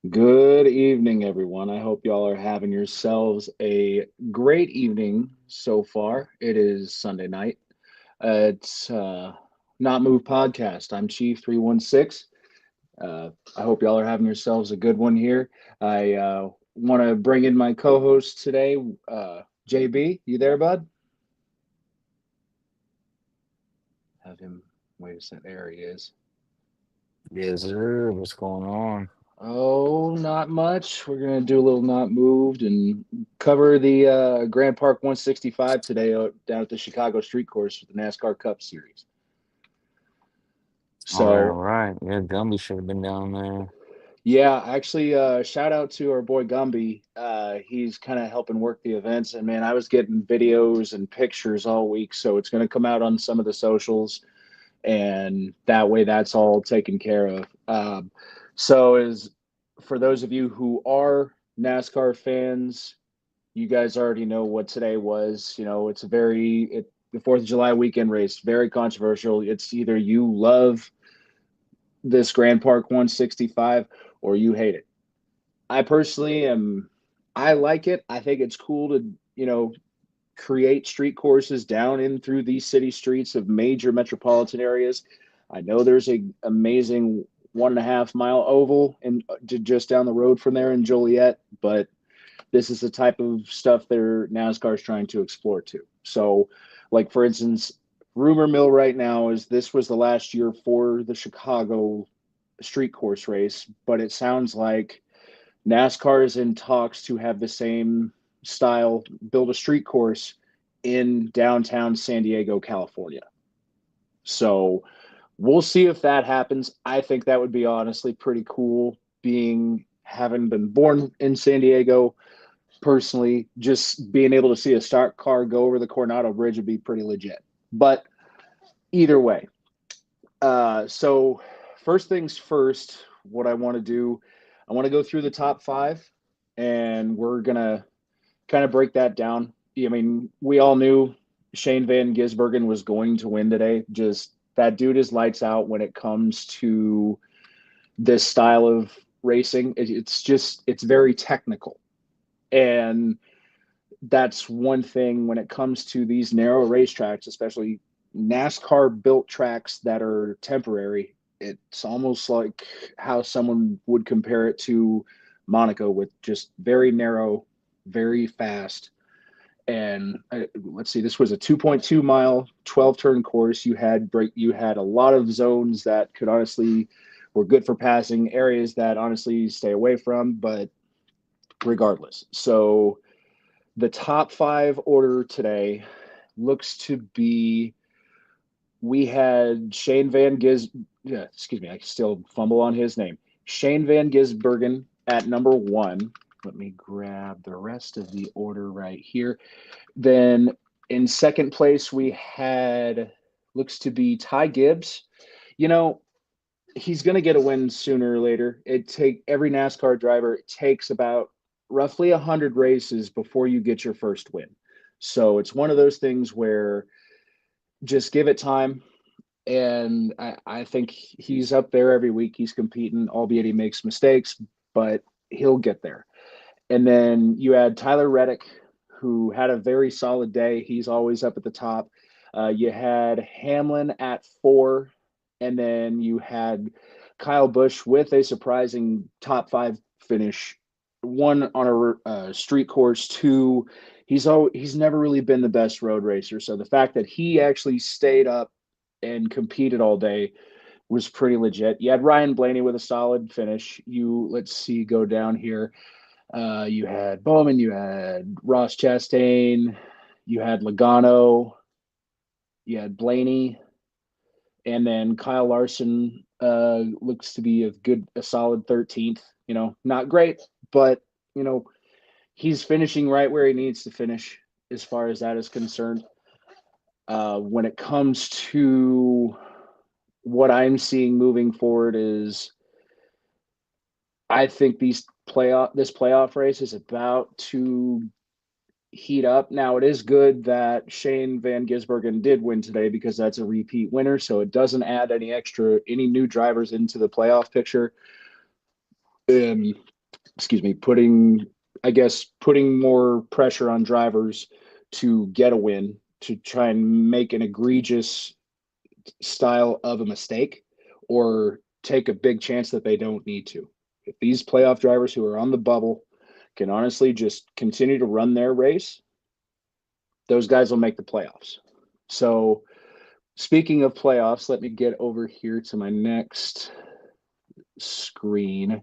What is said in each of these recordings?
Good evening, everyone. I hope y'all are having yourselves a great evening so far. It is Sunday night. It's Not Move Podcast. I'm Chief 316. I hope y'all are having yourselves a good one here. I want to bring in my co-host today, JB. You there, bud? Have him. Wait a second. There he is. Yes, sir. What's going on? Oh, not much. We're gonna do a little not moved and cover the Grand Park 165 today down at the Chicago Street Course for the NASCAR Cup Series. All right, all So, right. Yeah, Gumby should have been down there. yeah, actually, shout out to our boy Gumby. He's kind of helping work the events, and man, I was getting videos and pictures all week, so it's gonna come out on some of the socials, and that way, that's all taken care of. So, is for those of you who are NASCAR fans, you guys already know what today was. It's the Fourth of July weekend race, very controversial. It's either you love this Grand Park 165 or you hate it. I personally am. I like it. I think it's cool to create street courses down in through these city streets of major metropolitan areas. I know there's a amazing 1.5 mile oval and just down the road from there in Joliet, but this is the type of stuff that NASCAR is trying to explore too. So, like for instance, rumor mill right now is this was the last year for the Chicago street course race, but it sounds like NASCAR is in talks to have the same style, build a street course in downtown San Diego, California. So we'll see if that happens. I think that would be honestly pretty cool being having been born in San Diego personally, just being able to see a stock car go over the Coronado Bridge would be pretty legit. But either way, so first things first, what I want to do, I want to go through the top five, and we're gonna kind of break that down. I mean, we all knew Shane Van Gisbergen was going to win today. Just that dude is lights out when it comes to this style of racing. It's very technical, and that's one thing when it comes to these narrow racetracks, especially NASCAR built tracks that are temporary. It's almost like how someone would compare it to Monaco with just very narrow, very fast. And let's see, this was a 2.2 mile, 12 turn course. You had a lot of zones that could honestly were good for passing, areas that honestly stay away from, but regardless. So the top five order today looks to be we had Shane Van Giz. Yeah, excuse me, I still fumble on his name. Shane Van Gisbergen at number one. Let me grab the rest of the order right here. Then in second place, we had looks to be Ty Gibbs. You know, he's going to get a win sooner or later. It take every NASCAR driver, it takes about roughly 100 races before you get your first win. So it's one of those things where just give it time. And I think he's up there every week. He's competing, albeit he makes mistakes, but he'll get there. And then you add Tyler Reddick, who had a very solid day. He's always up at the top. You had Hamlin at four, and then you had Kyle Busch with a surprising top five finish. One on a street course, two. He's never really been the best road racer. So the fact that he actually stayed up and competed all day was pretty legit. You had Ryan Blaney with a solid finish. You let's see, go down here. You had Bowman, you had Ross Chastain, you had Logano, you had Blaney, and then Kyle Larson looks to be a solid 13th. Not great, but you know he's finishing right where he needs to finish as far as that is concerned. When it comes to what I'm seeing moving forward is I think this playoff race is about to heat up. Now it is good that Shane Van Gisbergen did win today because that's a repeat winner, so it doesn't add any new drivers into the playoff picture. um, excuse me, putting more pressure on drivers to get a win, to try and make an egregious style of a mistake or take a big chance that they don't need to. If these playoff drivers who are on the bubble can honestly just continue to run their race, those guys will make the playoffs. So, speaking of playoffs, let me get over here to my next screen.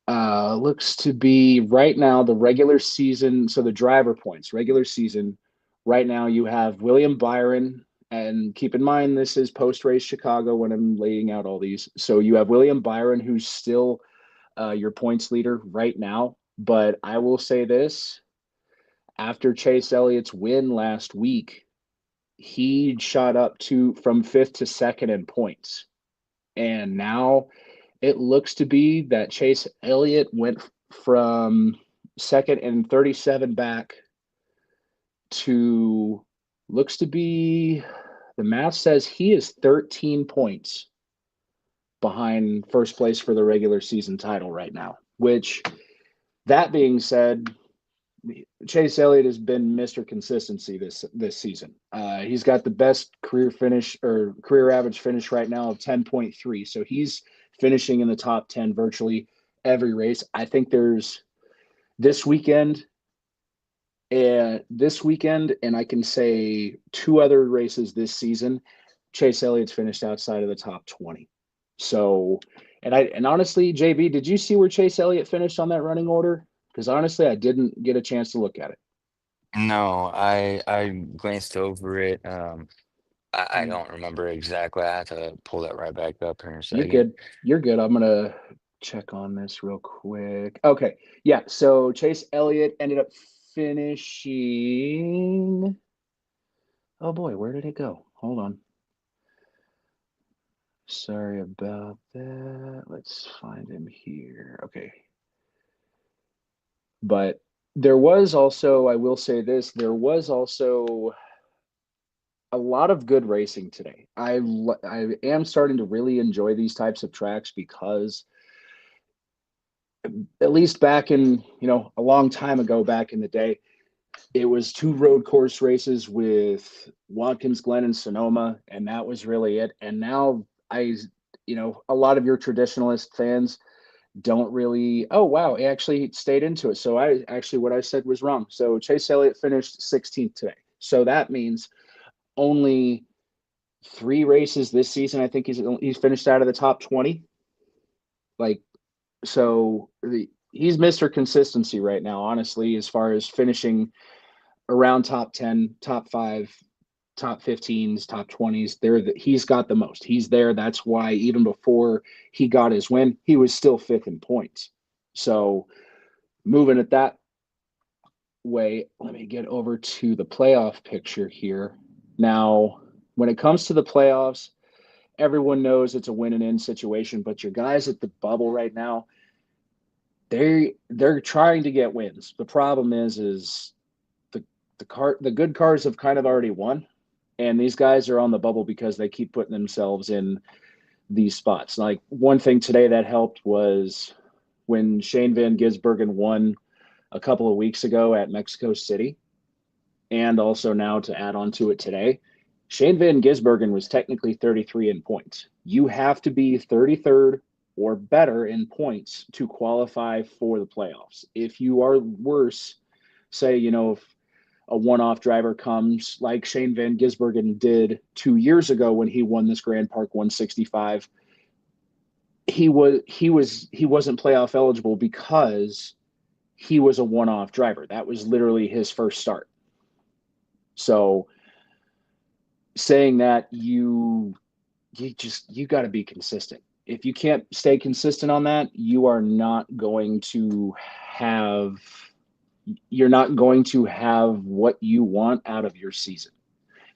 Looks to be right now the regular season. So the driver points, regular season. Right now, you have William Byron, and keep in mind this is post race Chicago when I'm laying out all these. So you have William Byron, who's still your points leader right now. But I will say this: after Chase Elliott's win last week, he shot up to from fifth to second in points, and now it looks to be that Chase Elliott went from second and 37 back to looks to be the math says he is 13 points behind first place for the regular season title right now, which that being said, Chase Elliott has been Mr. Consistency this season. He's got the best career finish or career average finish right now of 10.3. So he's finishing in the top 10 virtually every race. I think there's this weekend and I can say two other races this season, Chase Elliott's finished outside of the top 20. So, and honestly, JB, did you see where Chase Elliott finished on that running order? Because honestly, I didn't get a chance to look at it. No, I glanced over it. I Mm, don't remember exactly. I have to pull that right back up here in a You're second. good. You're good. I'm gonna check on this real quick. Okay. Yeah. So Chase Elliott ended up finishing. Oh boy, where did it go? Hold on. Sorry about that. Let's find him here. Okay. But there was also, I will say this, there was also a lot of good racing today. I am starting to really enjoy these types of tracks because at least back in, a long time ago back in the day, it was two road course races with Watkins Glen and Sonoma, and that was really it. And now a lot of your traditionalist fans don't really, oh, wow, he actually stayed into it. So what I said was wrong. So Chase Elliott finished 16th today. So that means only three races this season. I think he's finished out of the top 20. Like, he's Mr. Consistency right now, honestly, as far as finishing around top 10, top five, top 15s, top 20s. He's got the most. He's there. That's why even before he got his win, he was still fifth in points. So moving it that way, let me get over to the playoff picture here. Now, when it comes to the playoffs, everyone knows it's a win and in situation, but your guys at the bubble right now, they're trying to get wins. The problem is the good cars have kind of already won, and these guys are on the bubble because they keep putting themselves in these spots. Like one thing today that helped was when Shane Van Gisbergen won a couple of weeks ago at Mexico City, and also now to add on to it today. Shane Van Gisbergen was technically 33 in points. You have to be 33rd or better in points to qualify for the playoffs. If you are worse, say, if a one-off driver comes like Shane Van Gisbergen did 2 years ago when he won this Grand Park 165, he wasn't playoff eligible because he was a one-off driver. That was literally his first start. So saying that you got to be consistent. If you can't stay consistent on that, have you're not going to have what you want out of your season.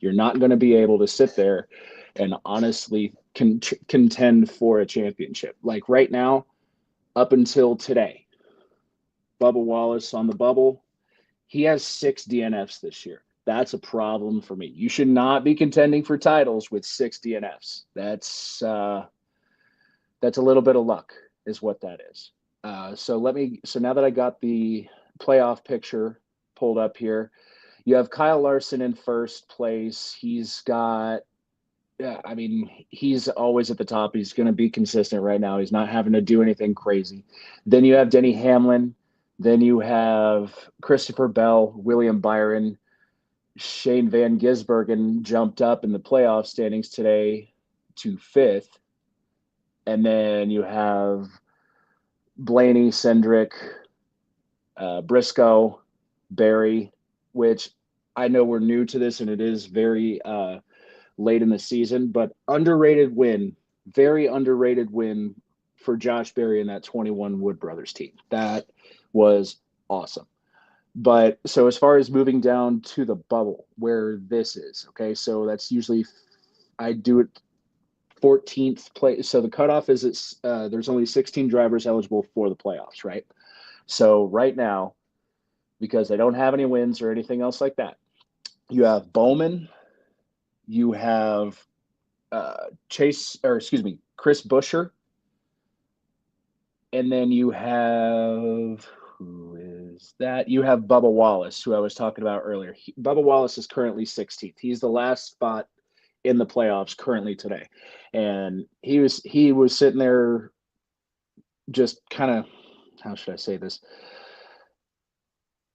You're not going to be able to sit there and honestly contend for a championship. Like right now, up until today, Bubba Wallace on the bubble, he has 6 DNFs this year. That's a problem for me. You should not be contending for titles with 6 DNFs. That's a little bit of luck. is what that is. So now that I got the playoff picture pulled up here, you have Kyle Larson in first place. He's got, yeah, I mean, he's always at the top. He's going to be consistent right now. He's not having to do anything crazy. Then you have Denny Hamlin. Then you have Christopher Bell, William Byron, Shane Van Gisbergen jumped up in the playoff standings today to fifth. And then you have Blaney, Cendric, Briscoe, Barry, which I know we're new to this and it is very late in the season, but underrated win, very underrated win for Josh Berry and that 21 Wood Brothers team. That was awesome. But so as far as moving down to the bubble where this is, okay, so that's usually I do it 14th place. So the cutoff is it's there's only 16 drivers eligible for the playoffs, right? So right now, because they don't have any wins or anything else like that, you have Bowman, you have Chase, or excuse me, Chris Buescher, and then you have who is that? You have Bubba Wallace, who I was talking about earlier. Bubba Wallace is currently 16th. He's the last spot in the playoffs currently today, and he was sitting there just kind of, how should I say this?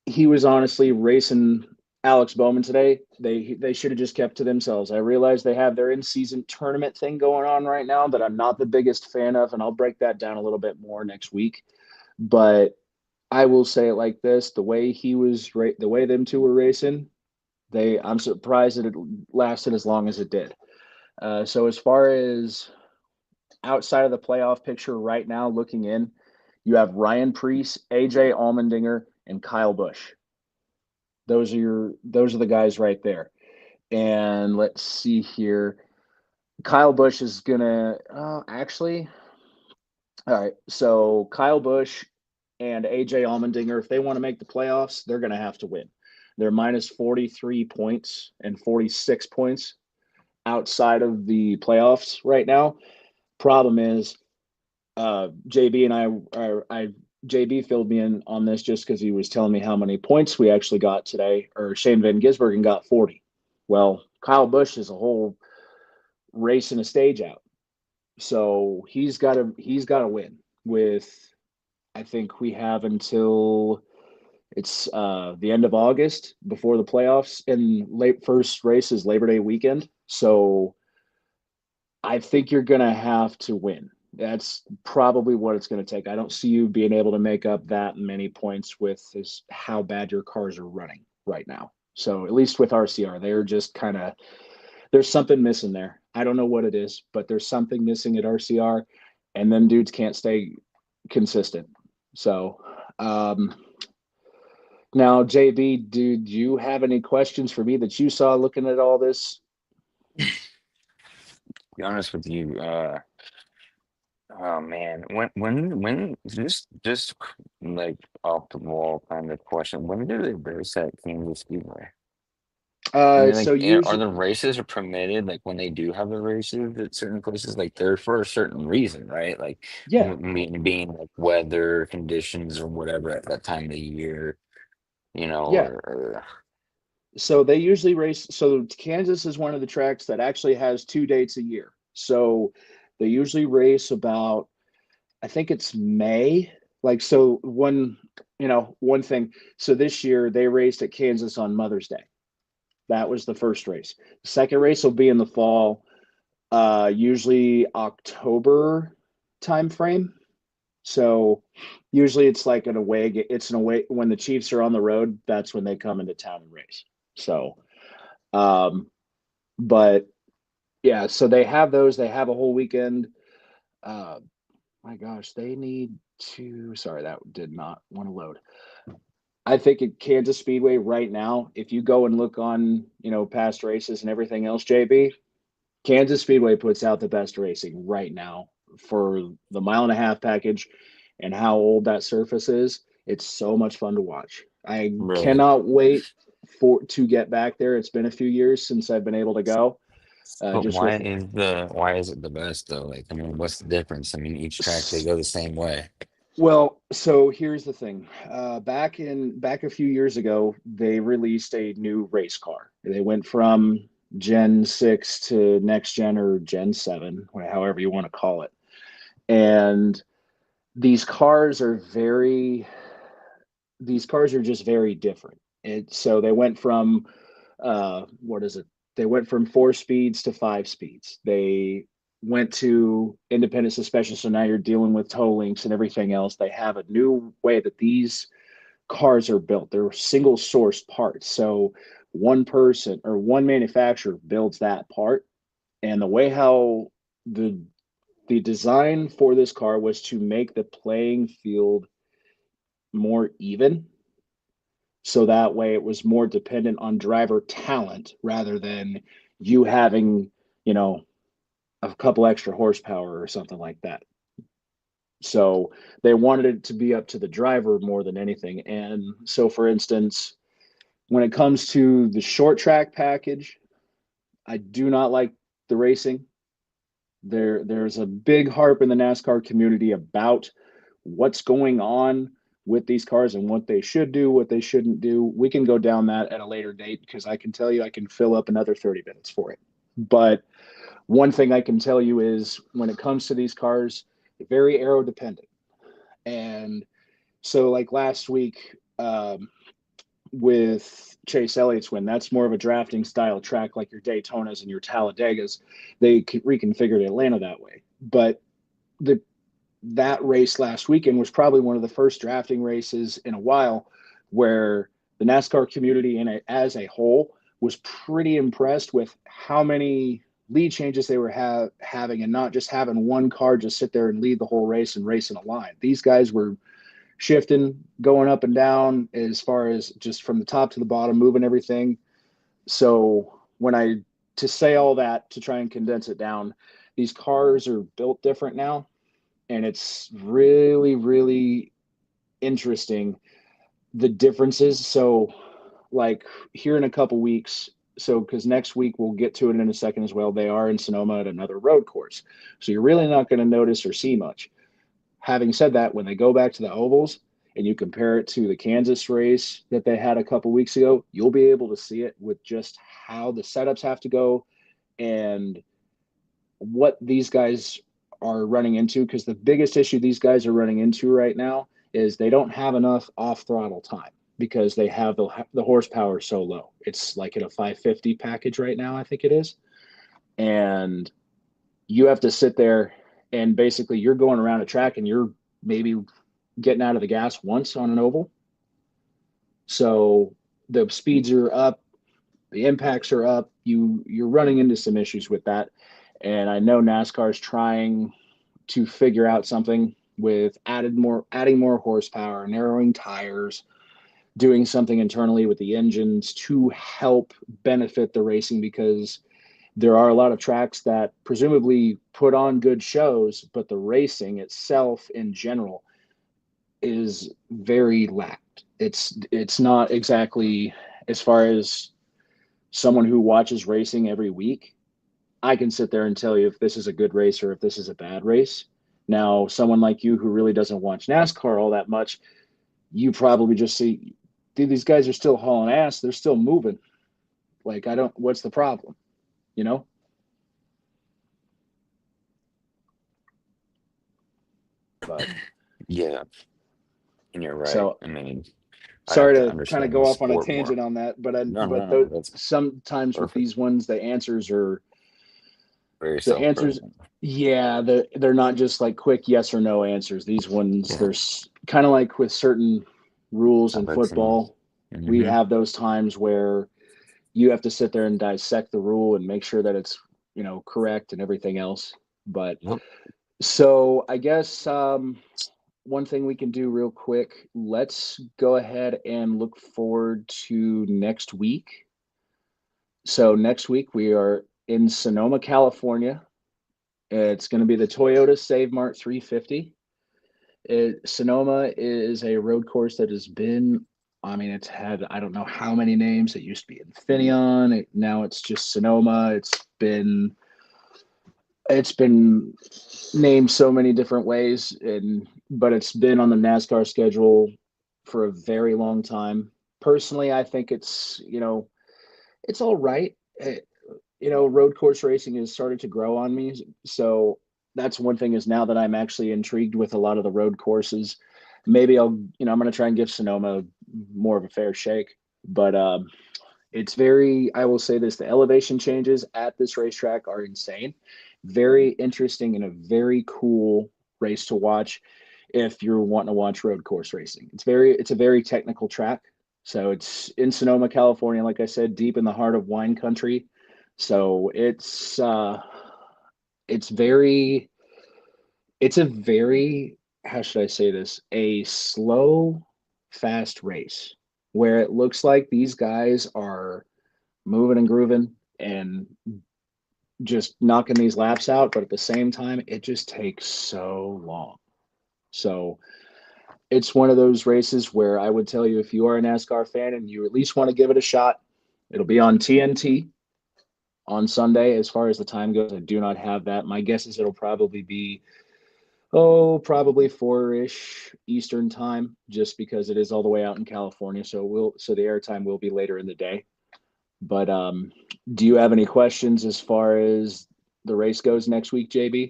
He was honestly racing Alex Bowman today. They should have just kept to themselves. I realize they have their in season tournament thing going on right now that I'm not the biggest fan of, and I'll break that down a little bit more next week. But I will say it like this: the way the way them two were racing, I'm surprised that it lasted as long as it did. So as far as outside of the playoff picture right now, looking in, you have Ryan Preece, AJ Allmendinger, and Kyle Busch. Those are the guys right there. And let's see here. Kyle Busch is gonna actually. All right, so Kyle Busch and AJ Allmendinger, if they want to make the playoffs, they're gonna have to win. They're minus 43 points and 46 points outside of the playoffs right now. Problem is, JB and I JB filled me in on this just because he was telling me how many points we actually got today, or Shane Van Gisbergen got 40. Well, Kyle Busch is a whole race and a stage out. So he's got to win with, I think we have until it's the end of August before the playoffs, and late first race is Labor Day weekend. So I think you're going to have to win. That's probably what it's going to take. I don't see you being able to make up that many points with how bad your cars are running right now. So at least with RCR, they're just kind of, there's something missing there. I don't know what it is, but there's something missing at RCR, and them dudes can't stay consistent. So now, JB, did you have any questions for me that you saw looking at all this? Be honest with you, oh man, when just like off the wall kind of question, when do they race at Kansas Speedway? And then So like, are usually, the races are permitted? Like when they do have the races at certain places, like they're for a certain reason, right? Like yeah, being like weather conditions or whatever at that time of the year, yeah. or So they usually race. So Kansas is one of the tracks that actually has 2 dates a year. So they usually race about, I think it's May. Like, so one thing. So this year they raced at Kansas on Mother's Day. That was the first race. The second race will be in the fall, usually October time frame. So usually it's like an away. It's an away when the Chiefs are on the road. That's when they come into town and race. So, um, but yeah, so they have those. They have a whole weekend. Uh, my gosh, they need to. Sorry, that did not want to load. I think at Kansas Speedway right now, if you go and look on, past races and everything else, JB, Kansas Speedway puts out the best racing right now for the mile and a half package and how old that surface is. It's so much fun to watch. I really? cannot wait for to get back there. It's been a few years since I've been able to go. But just with why is it the best though? Like, I mean, what's the difference? I mean, each track they s- go the same way. well, so here's the thing. Back a few years ago, they released a new race car. They went from Gen 6 to next gen or Gen 7, however you want to call it. And these cars are very these cars are just very different. So they went from what is it? They went from 4 speeds to 5 speeds. They went to independent suspension, so now you're dealing with toe links and everything else. They have a new way that these cars are built. They're single source parts. So one person or one manufacturer builds that part. And the way how the the design for this car was to make the playing field more even, so that way it was more dependent on driver talent rather than you having, you know, a couple extra horsepower or something like that. So they wanted it to be up to the driver more than anything. And so, for instance, when it comes to the short track package, I do not like the racing. There's a big harp in the NASCAR community about what's going on with these cars and what they should do, what they shouldn't do. We can go down that at a later date because I can tell you I can fill up another 30 minutes for it. But one thing I can tell you is when it comes to these cars, they're very aero dependent. And so, like last week, with Chase Elliott's win. That's more of a drafting style track like your Daytonas and your Talladegas. They reconfigured Atlanta that way. But the that race last weekend was probably one of the first drafting races in a while where the NASCAR community as a whole was pretty impressed with how many lead changes they were having, and not just having one car just sit there and lead the whole race and race in a line. These guys were shifting, going up and down as far as just from the top to the bottom, moving everything. So when I to say all that to try and condense it down, these cars are built different now, and it's really really interesting the differences. So like here in a couple weeks, so because next week we'll get to it in a second as well, they are in Sonoma at another road course, so you're really not going to notice or see much. Having said that, when they go back to the ovals and you compare it to the Kansas race that they had a couple weeks ago, you'll be able to see it with just how the setups have to go and what these guys are running into. Because the biggest issue these guys are running into right now is they don't have enough off throttle time because they have the horsepower so low. It's like at a 550 package right now, I think it is. And you have to sit there and basically you're going around a track and you're maybe getting out of the gas once on an oval. So the speeds are up, the impacts are up. You're running into some issues with that. And I know NASCAR is trying to figure out something with adding more horsepower, narrowing tires, doing something internally with the engines to help benefit the racing, because there are a lot of tracks that presumably put on good shows, but the racing itself in general is very lacked. It's not exactly, as far as someone who watches racing every week, I can sit there and tell you if this is a good race or if this is a bad race. Now, someone like you who really doesn't watch NASCAR all that much, you probably just see, dude, these guys are still hauling ass. They're still moving. Like, I don't, what's the problem? You know? But Yeah, and you're right. so I mean, I'd have sorry to to kind of understand the go off on a sport tangent more. on that, but No, no, but no, that's sometimes with perfect. these ones, Very the answers, self-serving. yeah, they're not just like quick yes or no answers. These ones, Yeah, there's kind of like with certain rules in topics and football, we mm-hmm. have those times where you have to sit there and dissect the rule and make sure that it's, correct and everything else. But Yep. so I guess one thing we can do real quick, let's go ahead and look forward to next week. So next week we are in Sonoma, California. It's going to be the Toyota Save Mart 350. Sonoma is a road course that has been I mean, it's had I don't know how many names. It used to be Infineon. Now it's just Sonoma. It's been named so many different ways, and but it's been on the NASCAR schedule for a very long time. Personally, I think it's all right. Road course racing has started to grow on me, so that's one thing is now that I'm actually intrigued with a lot of the road courses. Maybe I'm going to try and give Sonoma more of a fair shake, but it's very, I will say this, the elevation changes at this racetrack are insane. Very interesting and a very cool race to watch if you're wanting to watch road course racing. It's a very technical track. So it's in Sonoma, California, like I said, deep in the heart of wine country. So it's very it's a very, how should I say this? A slow, fast race where it looks like these guys are moving and grooving and just knocking these laps out, but at the same time, it just takes so long. So it's one of those races where I would tell you if you are a NASCAR fan and you at least want to give it a shot, it'll be on TNT on Sunday. As far as the time goes, I do not have that. My guess is it'll probably be probably 4-ish Eastern time, just because it is all the way out in California. So the airtime will be later in the day. But do you have any questions as far as the race goes next week, JB?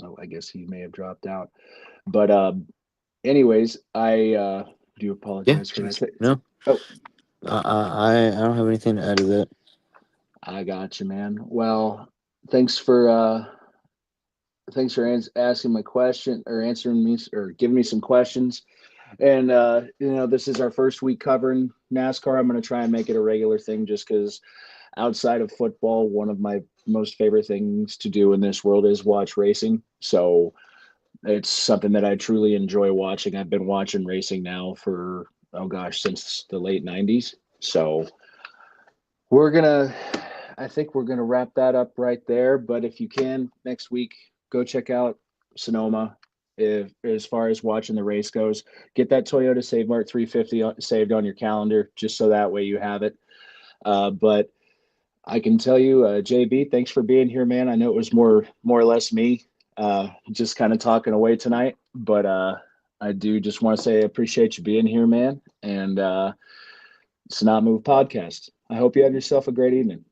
Oh, I guess he may have dropped out. But anyways, I do Yeah, apologize for that. no, Oh, I don't have anything to add to that. I got you, man. Well, thanks for asking my question or answering me or giving me some questions. And this is our first week covering NASCAR. I'm going to try and make it a regular thing, just because outside of football, one of my most favorite things to do in this world is watch racing. So it's something that I truly enjoy watching. I've been watching racing now for, oh gosh, since the late 90s. So we're gonna, I think we're gonna wrap that up right there. But if you can next week, go check out Sonoma. If as far as watching the race goes, get that Toyota Save Mart 350 saved on your calendar, just so that way you have it. But I can tell you, JB, thanks for being here, man. I know it was more or less me, just kind of talking away tonight, but I do just want to say I appreciate you being here, man. And it's Not Move podcast. I hope you have yourself a great evening.